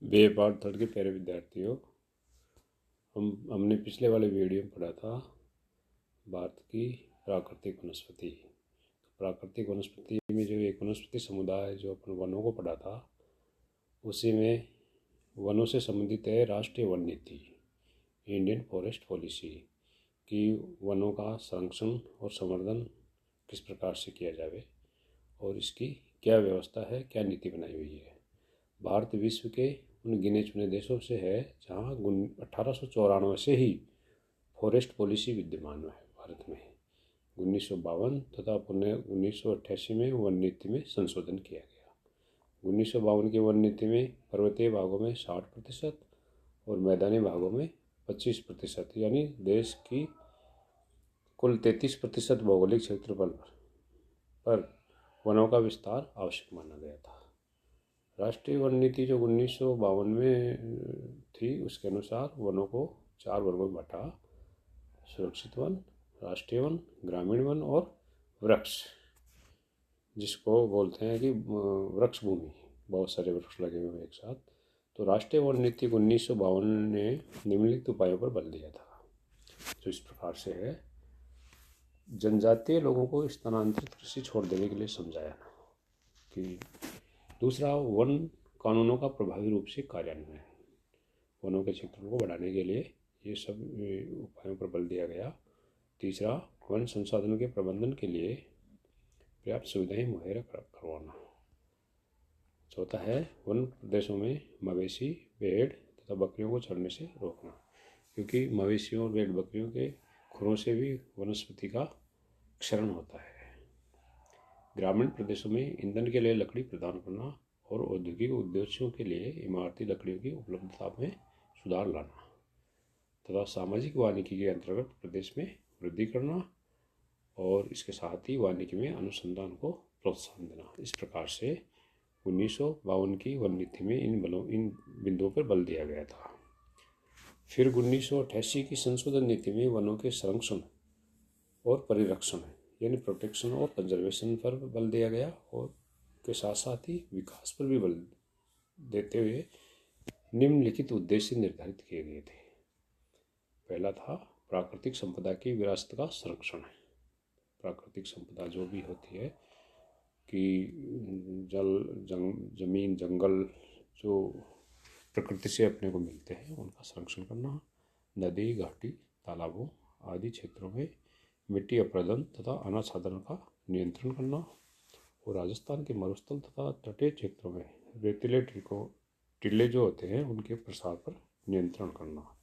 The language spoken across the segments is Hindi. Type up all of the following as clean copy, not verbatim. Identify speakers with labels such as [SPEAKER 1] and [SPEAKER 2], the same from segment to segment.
[SPEAKER 1] बी पार्ट थर्ड के प्यारे विद्यार्थियों, हमने पिछले वाले वीडियो में पढ़ा था भारत की प्राकृतिक वनस्पति। तो प्राकृतिक वनस्पति में जो एक वनस्पति समुदाय जो अपन वनों को पढ़ा था, उसी में वनों से संबंधित है राष्ट्रीय वन नीति, इंडियन फॉरेस्ट पॉलिसी, कि वनों का संरक्षण और संवर्धन किस प्रकार से किया जाए और इसकी क्या व्यवस्था है, क्या नीति बनाई हुई है। भारत विश्व के उन गिने चुने देशों से है जहाँ 1894 से ही फॉरेस्ट पॉलिसी विद्यमान है भारत में। 1952 तथा पुनः 1988 में वन नीति में संशोधन किया गया। 1952 की वन नीति में पर्वतीय भागों में 60% और मैदानी भागों में 25%, यानी देश की कुल 33% भौगोलिक क्षेत्रफल पर वनों का विस्तार आवश्यक माना गया था। राष्ट्रीय वन नीति जो 1952 में थी, उसके अनुसार वनों को 4 वर्गों में बांटा: सुरक्षित वन, राष्ट्रीय वन, ग्रामीण वन और वृक्ष, जिसको बोलते हैं कि वृक्ष भूमि, बहुत सारे वृक्ष लगे हुए एक साथ। तो राष्ट्रीय वन नीति 1952 ने निम्नलिखित उपायों पर बल दिया था, जो इस प्रकार से है। जनजातीय लोगों को स्थानांतरित कृषि छोड़ देने के लिए समझाया कि दूसरा, वन कानूनों का प्रभावी रूप से कार्यान्वयन, वनों के क्षेत्रों को बढ़ाने के लिए ये सब उपायों पर बल दिया गया। तीसरा, वन संसाधनों के प्रबंधन के लिए पर्याप्त सुविधाएं मुहैया करवाना। चौथा है, वन प्रदेशों में मवेशी, भेड़ तथा बकरियों को चरने से रोकना, क्योंकि मवेशियों और भेड़ बकरियों के खुरों से भी वनस्पति का क्षरण होता है। ग्रामीण प्रदेशों में ईंधन के लिए लकड़ी प्रदान करना और औद्योगिक उद्देश्यों के लिए इमारती लकड़ियों की उपलब्धता में सुधार लाना तथा सामाजिक वानिकी के अंतर्गत प्रदेश में वृद्धि करना और इसके साथ ही वानिकी में अनुसंधान को प्रोत्साहन देना। इस प्रकार से 1952 की वन नीति में इन बिंदुओं पर बल दिया गया था। फिर 1988 की संशोधन नीति में वनों के संरक्षण और परिरक्षण, यानी प्रोटेक्शन और कंजर्वेशन पर बल दिया गया और के साथ साथ ही विकास पर भी बल देते हुए निम्नलिखित उद्देश्य निर्धारित किए गए थे। पहला था प्राकृतिक संपदा की विरासत का संरक्षण। प्राकृतिक संपदा जो भी होती है कि जमीन, जंगल जो प्रकृति से अपने को मिलते हैं, उनका संरक्षण करना। नदी, घाटी, तालाबों आदि क्षेत्रों में मिट्टी अपरदन तथा अनाच्छादन का नियंत्रण करना और राजस्थान के मरुस्थल तथा तटीय क्षेत्रों में रेतीले टीले जो होते हैं, उनके प्रसार पर नियंत्रण करना।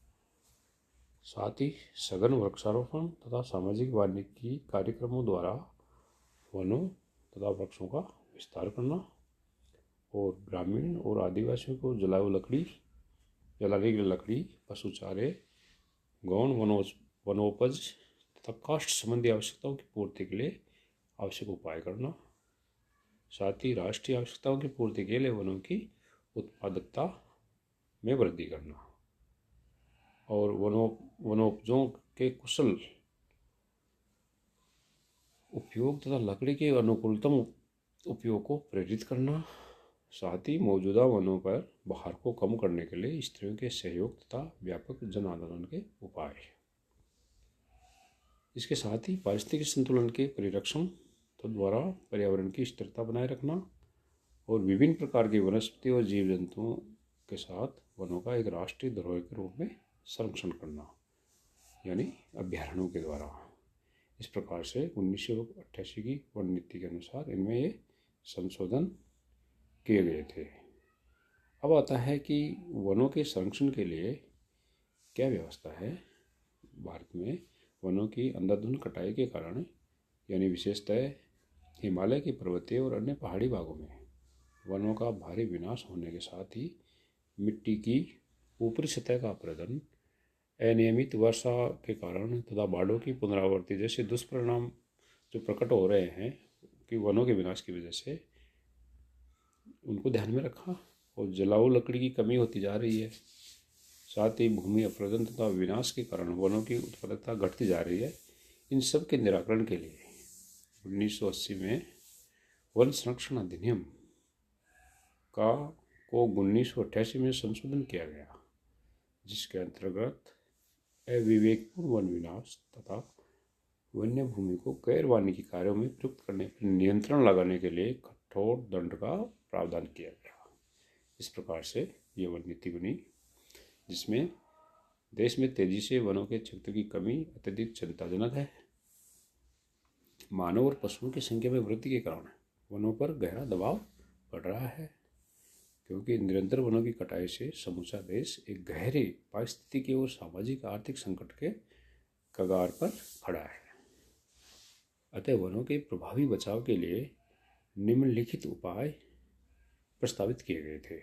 [SPEAKER 1] साथ ही सघन वृक्षारोपण तथा सामाजिक वानिकी कार्यक्रमों द्वारा वनों तथा वृक्षों का विस्तार करना और ग्रामीण और आदिवासियों को जलाने की लकड़ी, पशु चारे, गौण वनोपज तथा काष्ठ संबंधी आवश्यकताओं की पूर्ति के लिए आवश्यक उपाय करना। साथ ही राष्ट्रीय आवश्यकताओं की पूर्ति के लिए वनों की उत्पादकता में वृद्धि करना और वनोपजों के कुशल उपयोग तथा लकड़ी के अनुकूलतम उपयोग को प्रेरित करना। साथ ही मौजूदा वनों पर बहार को कम करने के लिए स्त्रियों के सहयोग तथा व्यापक जन आंदोलन के उपाय। इसके साथ ही पारिस्थितिक संतुलन के परिरक्षण द्वारा पर्यावरण की स्थिरता बनाए रखना और विभिन्न प्रकार की वनस्पति और जीव जंतुओं के साथ वनों का एक राष्ट्रीय धरोहर के रूप में संरक्षण करना, यानी अभ्यारण्यों के द्वारा। इस प्रकार से 1988 की वन नीति के अनुसार इनमें ये संशोधन किए गए थे। अब आता है कि वनों के संरक्षण के लिए क्या व्यवस्था है। भारत में वनों की अंधाधुंध कटाई के कारण, यानी विशेषतः हिमालय के पर्वतीय और अन्य पहाड़ी भागों में वनों का भारी विनाश होने के साथ ही मिट्टी की ऊपरी सतह का अपरदन, अनियमित वर्षा के कारण तथा बाढ़ों की पुनरावृत्ति जैसे दुष्परिणाम जो प्रकट हो रहे हैं कि वनों के विनाश की वजह से, उनको ध्यान में रखा और जलाऊ लकड़ी की कमी होती जा रही है। साथ ही भूमि अपरदन तथा विनाश के कारण वनों की उत्पादकता घटती जा रही है। इन सब के निराकरण के लिए 1980 में वन संरक्षण अधिनियम को 1988 में संशोधन किया गया, जिसके अंतर्गत अविवेकपूर्ण वन विनाश तथा वन्य भूमि को गैर वानिकी कार्यों में प्रयुक्त करने पर नियंत्रण लगाने के लिए कठोर दंड का प्रावधान किया गया। इस प्रकार से ये वन नीति बनी, जिसमें देश में तेजी से वनों के क्षेत्र की कमी अत्यधिक चिंताजनक है। मानव और पशुओं की संख्या में वृद्धि के कारण वनों पर गहरा दबाव पड़ रहा है, क्योंकि निरंतर वनों की कटाई से समूचा देश एक गहरे पारिस्थितिकी और सामाजिक आर्थिक संकट के कगार पर खड़ा है। अतः वनों के प्रभावी बचाव के लिए निम्नलिखित उपाय प्रस्तावित किए गए थे।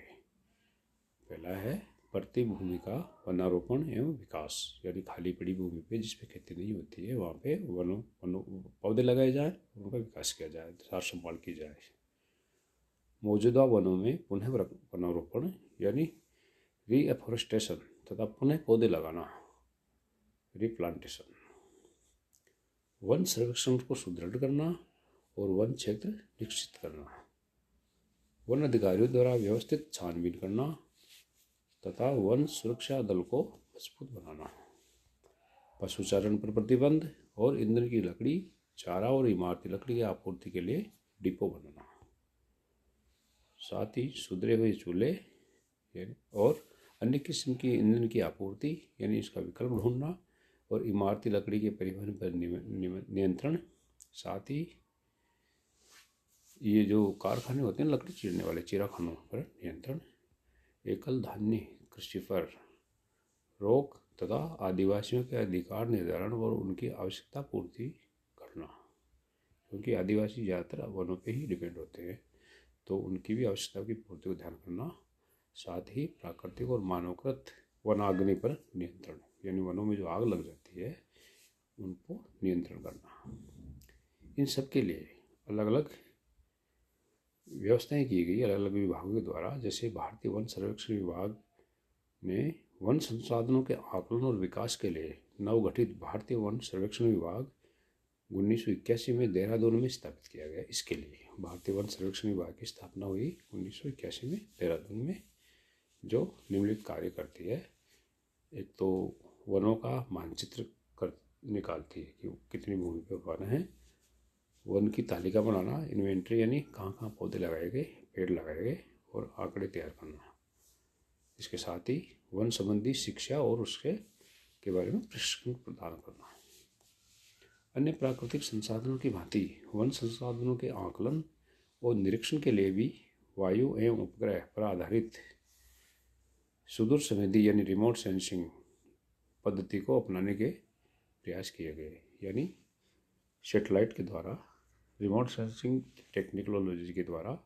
[SPEAKER 1] पहला है प्रति भूमि का वनारोपण एवं विकास, यानी खाली पड़ी भूमि पे जिस पे खेती नहीं होती है वहाँ पे वनों पौधे लगाए जाए, उनका विकास किया जाए, सार संभाल की जाए। मौजूदा वनों में पुनः वनारोपण यानी रीएफॉरेस्टेशन तथा पुनः पौधे लगाना, रिप्लांटेशन। वन संरक्षण को सुदृढ़ करना और वन क्षेत्र निश्चित करना। वन अधिकारियों द्वारा व्यवस्थित छानबीन करना तथा वन सुरक्षा दल को मजबूत बनाना। पशुचारण पर प्रतिबंध और ईंधन की लकड़ी, चारा और इमारती लकड़ी की आपूर्ति के लिए डिपो बनाना। साथ ही सुधरे हुए चूल्हे और अन्य किस्म की ईंधन की आपूर्ति यानी इसका विकल्प ढूंढना और इमारती लकड़ी के परिवहन पर नियंत्रण। साथ ही ये जो कारखाने होते हैं लकड़ी चीरने वाले, चीराखानों पर नियंत्रण। एकल धान्य कृषि पर रोक तथा आदिवासियों के अधिकार निर्धारण और उनकी आवश्यकता पूर्ति करना, क्योंकि आदिवासी ज़्यादातर वनों पे ही डिपेंड होते हैं, तो उनकी भी आवश्यकता की पूर्ति को ध्यान करना। साथ ही प्राकृतिक और मानवकृत वनाग्नि पर नियंत्रण, यानी वनों में जो आग लग जाती है उनको नियंत्रण करना। इन सब के लिए अलग अलग व्यवस्थाएं की गई अलग अलग विभागों के द्वारा। जैसे भारतीय वन सर्वेक्षण विभाग ने वन संसाधनों के आकलन और विकास के लिए नवगठित भारतीय वन सर्वेक्षण विभाग 1981 में देहरादून में स्थापित किया गया। इसके लिए भारतीय वन सर्वेक्षण विभाग की स्थापना हुई 1981 में देहरादून में, जो निम्नलिखित कार्य करती है। एक तो वनों का मानचित्र निकालती है कि कितनी भूमि पर वन है, वन की तालिका बनाना, इन्वेंट्री यानी कहाँ कहाँ पौधे लगाए गए, पेड़ लगाए गए, और आंकड़े तैयार करना। इसके साथ ही वन संबंधी शिक्षा और उसके के बारे में प्रशिक्षण प्रदान करना। अन्य प्राकृतिक संसाधनों की भांति वन संसाधनों के आकलन और निरीक्षण के लिए भी वायु एवं उपग्रह पर आधारित सुदूर संवेदी यानी रिमोट सेंसिंग पद्धति को अपनाने के प्रयास किए गए। यानी सैटेलाइट के द्वारा, रिमोट सेंसिंग टेक्नोलॉजी के द्वारा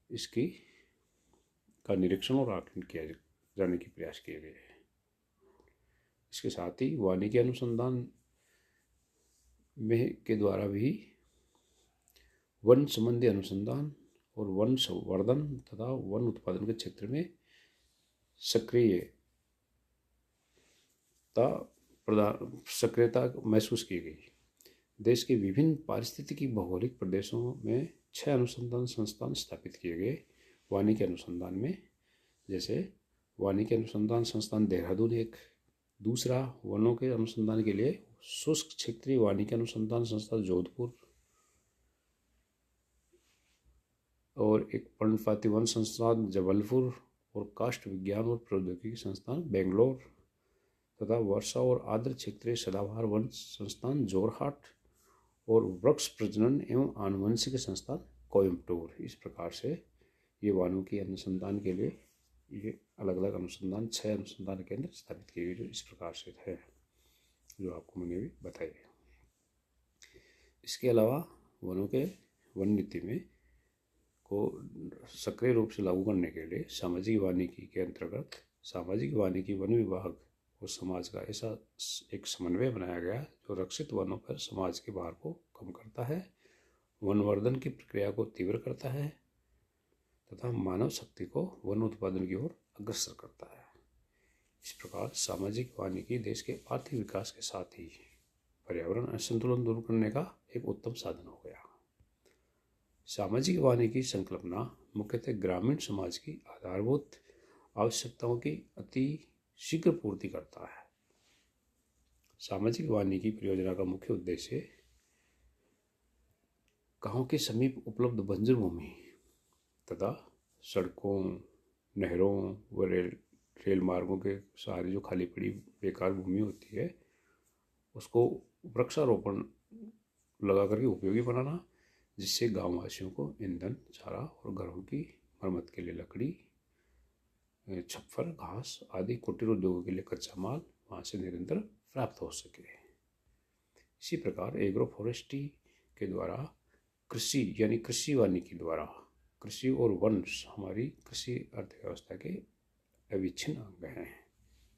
[SPEAKER 1] इसकी का निरीक्षण और आकलन किया जाने के प्रयास किए गए। इसके साथ ही वानिकी अनुसंधान में के द्वारा भी वन संबंधी अनुसंधान और वन संवर्धन तथा वन उत्पादन के क्षेत्र में सक्रियता महसूस की गई। देश के विभिन्न पारिस्थितिकी भौगोलिक प्रदेशों में 6 अनुसंधान संस्थान स्थापित किए गए वानिकी अनुसंधान में। जैसे वानिकी अनुसंधान संस्थान देहरादून एक, दूसरा वनों के अनुसंधान के लिए शुष्क क्षेत्रीय वानिकी अनुसंधान संस्थान जोधपुर, और एक पर्णपाती वन संस्थान जबलपुर, और काष्ठ विज्ञान और प्रौद्योगिकी संस्थान बेंगलोर, तथा वर्षा और आर्द्र क्षेत्रीय सदाबहार वन संस्थान जोरहाट, और वृक्ष प्रजनन एवं आनुवंशिक संस्थान कोयम्बटूर। इस प्रकार से ये वानिकी अनुसंधान के लिए ये अलग अलग अनुसंधान 6 अनुसंधान केंद्र स्थापित किए गए, जो इस प्रकार से है जो आपको मैंने भी बताई। इसके अलावा वनों के वन नीति में को सक्रिय रूप से लागू करने के लिए सामाजिक वानिकी के अंतर्गत सामाजिक वानिकी वन विभाग और समाज का ऐसा एक समन्वय बनाया गया जो रक्षित वनों पर समाज के भार को कम करता है, वनवर्धन की प्रक्रिया को तीव्र करता है तथा मानव शक्ति को वन उत्पादन की ओर अग्रसर करता है। इस प्रकार सामाजिक वानिकी देश के आर्थिक विकास के साथ ही पर्यावरण असंतुलन दूर करने का एक उत्तम साधन हो गया। सामाजिक वानिकी संकल्पना मुख्यतः ग्रामीण समाज की आधारभूत आवश्यकताओं की अति शीघ्र पूर्ति करता है। सामाजिक वानिकी परियोजना का मुख्य उद्देश्य गांव के समीप उपलब्ध बंजर भूमि तथा सड़कों, नहरों व रेल मार्गों के सहारे जो खाली पड़ी बेकार भूमि होती है उसको वृक्षारोपण लगा करके उपयोगी बनाना, जिससे गाँव वासियों को ईंधन, चारा और घरों की मरम्मत के लिए लकड़ी, छप्पर, घास आदि कुटीर उद्योगों के लिए कच्चा माल वहाँ से निरंतर प्राप्त हो सके। इसी प्रकार एग्रो फॉरेस्ट्री के द्वारा कृषि यानी कृषि वानिकी द्वारा कृषि और वन हमारी कृषि अर्थव्यवस्था के अविच्छिन्न अंग हैं।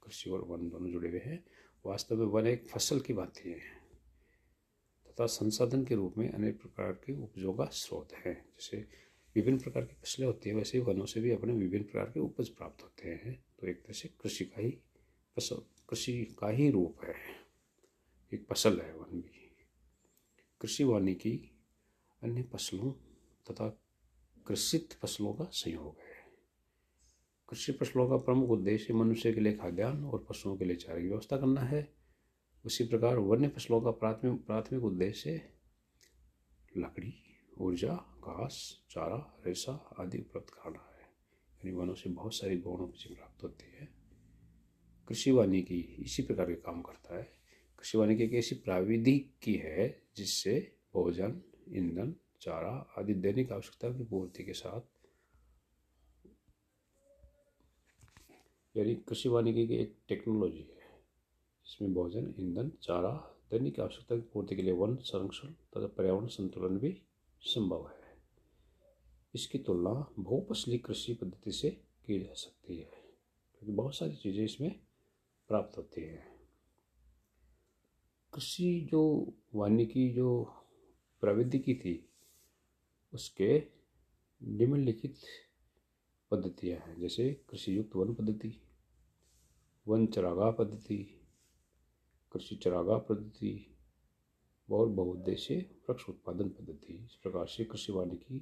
[SPEAKER 1] कृषि और वन दोनों जुड़े हुए हैं। वास्तव में वन एक फसल की भांति है तथा संसाधन के रूप में अनेक प्रकार के उपजों का स्रोत है। जैसे विभिन्न प्रकार की फसलें होती हैं, वैसे ही वनों से भी अपने विभिन्न प्रकार के उपज प्राप्त होते हैं। तो एक तरह से कृषि का ही रूप है, एक फसल है वन भी। कृषि वानिकी अन्य फसलों तथा कृषित फसलों का संयोग है। कृषि फसलों का प्रमुख उद्देश्य मनुष्य के लिए खाद्यान्न और पशुओं के लिए चारे की व्यवस्था करना है। उसी प्रकार वन्य फसलों का प्राथमिक उद्देश्य लकड़ी, ऊर्जा, घास, चारा, रेशा आदि उपलब्ध कराना है। यानी वनों से बहुत सारी गौण उपज प्राप्त होती है। कृषि वानिकी इसी प्रकार के काम करता है। कृषि वानिकी एक ऐसी प्राविधिकी है जिससे भोजन, ईंधन, चारा आदि दैनिक आवश्यकता की पूर्ति के साथ, यानी कृषि वानिकी की एक टेक्नोलॉजी है जिसमें भोजन, ईंधन, चारा दैनिक आवश्यकता की पूर्ति के लिए वन संरक्षण तथा पर्यावरण संतुलन भी संभव है। इसकी तुलना बहुफसली कृषि पद्धति से की जा सकती है क्योंकि बहुत सारी चीज़ें इसमें प्राप्त होती हैं। कृषि जो वानिकी जो प्रविधि थी उसके निम्नलिखित पद्धतियाँ हैं, जैसे कृषि युक्त वन पद्धति, वन चरागाह पद्धति, कृषि चरागाह पद्धति और बहुउद्देशीय वृक्ष उत्पादन पद्धति। इस प्रकार से कृषि वानिकी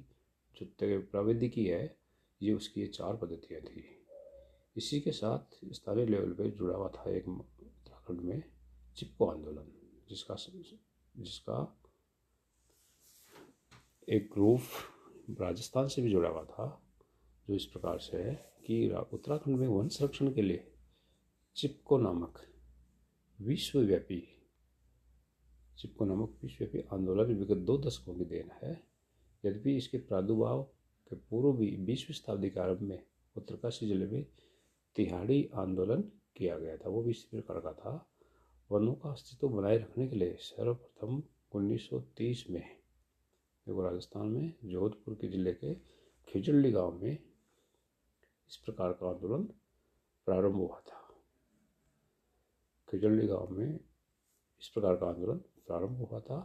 [SPEAKER 1] जो प्राविधिकी है ये उसकी ये 4 पद्धतियाँ थी। इसी के साथ स्थानीय लेवल पे जुड़ा हुआ था एक उत्तराखंड में चिपको आंदोलन, जिसका एक ग्रुप राजस्थान से भी जुड़ा हुआ था, जो इस प्रकार से है कि उत्तराखंड में वन संरक्षण के लिए चिपको नामक विश्वव्यापी आंदोलन विगत 2 दशकों की देन है। यद्यपि इसके प्रादुर्भाव के पूर्व भी 20वीं शताब्दी के आरंभ में उत्तरकाशी जिले में तिहाड़ी आंदोलन किया गया था। वो भी इसी प्रकार का था। वनों का अस्तित्व बनाए रखने के लिए सर्वप्रथम 1930 में देखो राजस्थान में जोधपुर के जिले के खिजड़ी गांव में इस प्रकार का आंदोलन प्रारंभ हुआ था। खिजड़ी गांव में इस प्रकार का आंदोलन प्रारंभ हुआ था,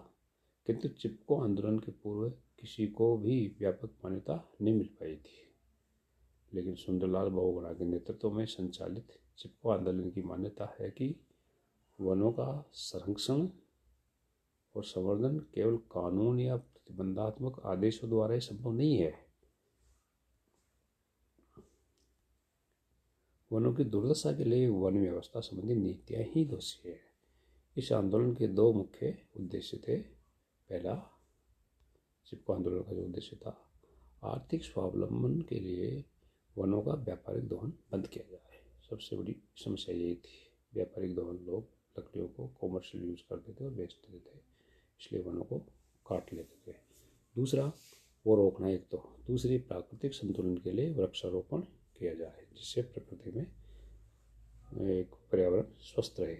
[SPEAKER 1] किंतु चिपको आंदोलन के पूर्व किसी को भी व्यापक मान्यता नहीं मिल पाई थी। लेकिन सुंदरलाल बहुगुणा के नेतृत्व में संचालित चिपको आंदोलन की मान्यता है कि वनों का संरक्षण और संवर्धन केवल कानून या प्रतिबंधात्मक आदेशों द्वारा ही संभव नहीं है। वनों की दुर्दशा के लिए वन व्यवस्था संबंधी नीतियाँ ही दोषी है। इस आंदोलन के 2 मुख्य उद्देश्य थे। पहला, चिपको आंदोलन का जो उद्देश्य था, आर्थिक स्वावलंबन के लिए वनों का व्यापारिक दोहन बंद किया जाए। सबसे बड़ी समस्या यही थी, व्यापारिक दोहन, लोग लकड़ियों को कॉमर्शियल यूज करते थे और बेचते थे, इसलिए वनों को काट लेते थे। दूसरा, वो रोकना एक तो। दूसरी, प्राकृतिक संतुलन के लिए वृक्षारोपण किया जाए जिससे प्रकृति में एक पर्यावरण स्वस्थ रहे।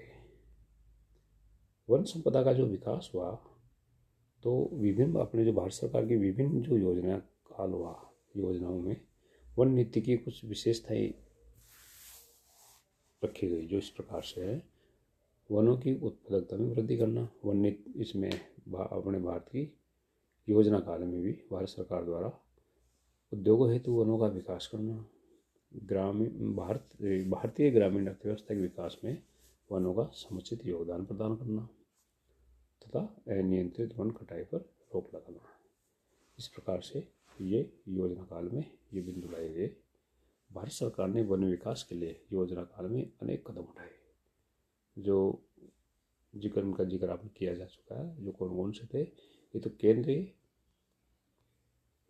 [SPEAKER 1] वन संपदा का जो विकास हुआ तो विभिन्न अपने जो भारत सरकार की विभिन्न जो योजनाओं में वन नीति की कुछ विशेषताएं रखी गई, जो इस प्रकार से है। वनों की उत्पादकता में वृद्धि करना, वन नीति इसमें अपने भारत की योजना काल में भी भारत सरकार द्वारा उद्योगों हेतु वनों का विकास करना, भारतीय ग्रामीण अर्थव्यवस्था के विकास में वनों का समुचित योगदान प्रदान करना तथा अनियंत्रित वन कटाई पर रोक लगाना। इस प्रकार से ये योजना काल में ये बिंदु लाए गए। भारत सरकार ने वन विकास के लिए योजना काल में अनेक कदम उठाए, जो उनका जिक्र आपने किया जा चुका है। जो कौन कौन से थे? ये तो केंद्रीय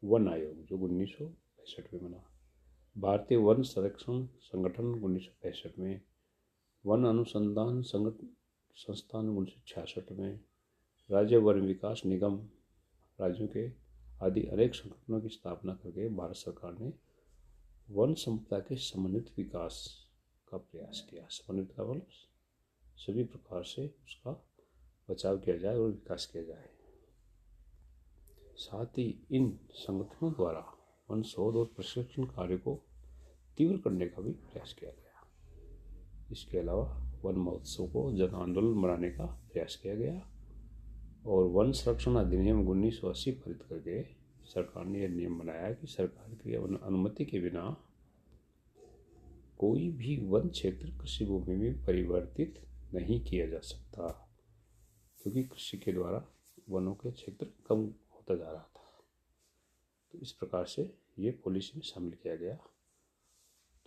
[SPEAKER 1] वन आयोग जो 1965 में बना, भारतीय वन संरक्षण संगठन 1965 में, वन अनुसंधान संस्थान 1966 में, राज्य वन विकास निगम राज्यों के आदि अनेक संगठनों की स्थापना करके भारत सरकार ने वन संपदा के समन्वित विकास का प्रयास किया। समन्वित का मतलब सभी प्रकार से उसका बचाव किया जाए और विकास किया जाए। साथ ही इन संगठनों द्वारा वन शोध और प्रशिक्षण कार्य को तीव्र करने का भी प्रयास किया गया। इसके अलावा वन महोत्सव को जन आंदोलन बनाने का प्रयास किया गया और वन संरक्षण अधिनियम 1980 पारित करके सरकार ने यह नियम बनाया कि सरकार की अनुमति के बिना कोई भी वन क्षेत्र कृषि भूमि में परिवर्तित नहीं किया जा सकता, क्योंकि कृषि के द्वारा वनों के क्षेत्र कम होता जा रहा था। तो इस प्रकार से ये पॉलिसी में शामिल किया गया।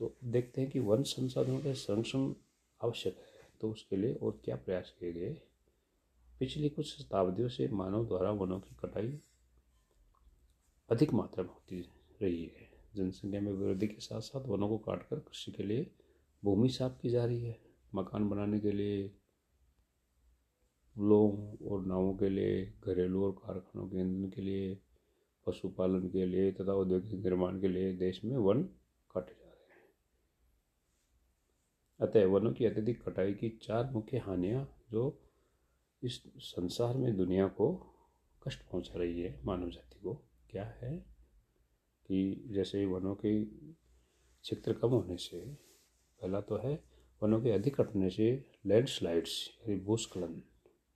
[SPEAKER 1] तो देखते हैं कि वन संसाधनों का संरक्षण आवश्यक है, तो उसके लिए और क्या प्रयास किए गए। पिछली कुछ शताब्दियों से मानव द्वारा वनों की कटाई अधिक मात्रा में होती रही है। जनसंख्या में वृद्धि के साथ साथ वनों को काटकर कृषि के लिए भूमि साफ की जा रही है, मकान बनाने के लिए, पुलों और नावों के लिए, घरेलू और कारखानों के ईंधन के लिए, पशुपालन के लिए तथा औद्योगिक निर्माण के लिए देश में वन काटे जा रहे हैं। अतः वनों की अत्यधिक कटाई की 4 मुख्य हानियाँ जो इस संसार में दुनिया को कष्ट पहुंचा रही है, मानव जाति को, क्या है कि जैसे वनों के क्षेत्र कम होने से, पहला तो है वनों के अधिक कटने से लैंडस्लाइड्स यानी भूस्खलन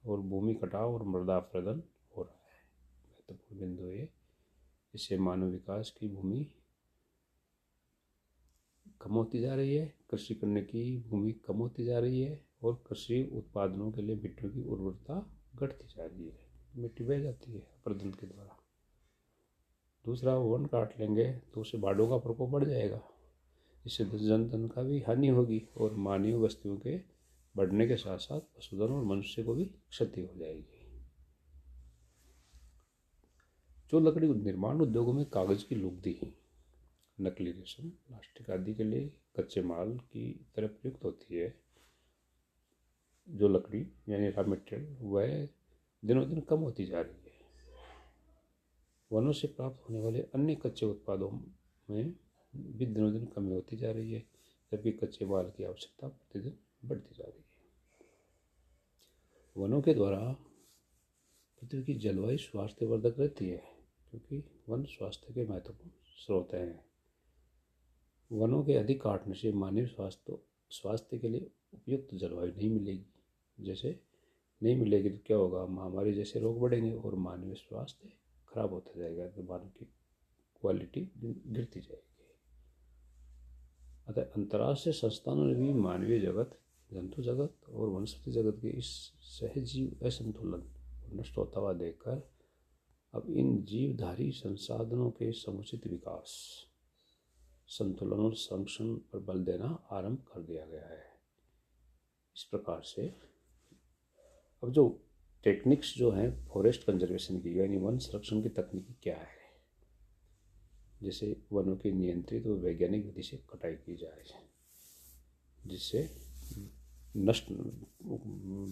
[SPEAKER 1] और भूमि कटाव और मृदा अपरदन हो रहा है। महत्वपूर्ण बिंदु है। इससे मानव विकास की भूमि कम होती जा रही है, कृषि करने की भूमि कम होती जा रही है और कृषि उत्पादनों के लिए मिट्टी की उर्वरता घटती जा रही है, मिट्टी बह जाती है अपरदन के द्वारा। दूसरा, वन काट लेंगे तो उससे बाढ़ों का प्रकोप बढ़ जाएगा, इससे जनधन का भी हानि होगी और मानवीय वस्तुओं के बढ़ने के साथ साथ पशुधन और मनुष्य को भी क्षति हो जाएगी। जो लकड़ी निर्माण उद्योगों में कागज की लुगदी, नकली रेशम, प्लास्टिक आदि के लिए कच्चे माल की तरह प्रयुक्त होती है, जो लकड़ी यानी रॉ मटेरियल, वह दिनों दिन कम होती जा रही है। वनों से प्राप्त होने वाले अन्य कच्चे उत्पादों में भी दिनों दिन कमी होती जा रही है, जबकि कच्चे माल की आवश्यकता प्रतिदिन बढ़ती जा रही है। वनों के द्वारा पृथ्वी की जलवायु स्वास्थ्यवर्धक रहती है, क्योंकि वन स्वास्थ्य के महत्वपूर्ण स्रोत हैं। वनों के अधिक काटने से मानवीय स्वास्थ्य के लिए उपयुक्त जलवायु नहीं मिलेगी। जैसे नहीं मिलेगी तो क्या होगा, महामारी जैसे रोग बढ़ेंगे और मानवीय स्वास्थ्य खराब होता जाएगा, तो मानव की क्वालिटी गिरती जाएगी। अतः अंतर्राष्ट्रीय संस्थानों ने भी मानवीय जगत, जंतु जगत और वनस्पति जगत के इस सहजीव असंतुलन को नष्ट होता हुआ देखकर अब इन जीवधारी संसाधनों के समुचित विकास, संतुलन और संरक्षण पर बल देना आरंभ कर दिया गया है। इस प्रकार से अब जो टेक्निक्स जो हैं फॉरेस्ट कंजर्वेशन की, यानी वन संरक्षण की तकनीकी क्या है, जैसे वनों की नियंत्रित और वैज्ञानिक विधि से कटाई की जाए, जिससे नष्ट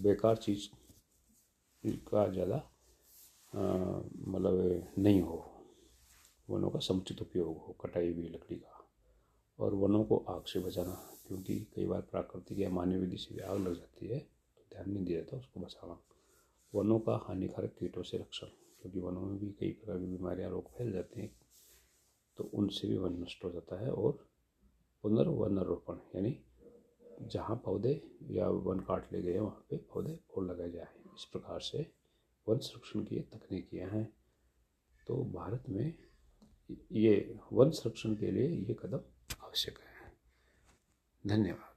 [SPEAKER 1] बेकार चीज़ का ज़्यादा मतलब नहीं हो, वनों का समुचित उपयोग हो, कटाई हुई लकड़ी का। और वनों को आग से बचाना, क्योंकि कई बार प्राकृतिक या मानवीय विधि से भी आग लग जाती है तो ध्यान नहीं दिया जाता, उसको बचाना। वनों का हानिकारक कीटों से रक्षण, क्योंकि वनों में भी कई प्रकार की बीमारियां, रोग फैल जाते हैं, तो उनसे भी वन नष्ट हो जाता है। और पुनर्वनारोपण, यानी जहाँ पौधे या वन काट ले गए वहाँ पे पौधे और लगाए जाए। इस प्रकार से वन संरक्षण की तकनीकियाँ हैं। तो भारत में ये वन संरक्षण के लिए ये कदम आवश्यक है। धन्यवाद।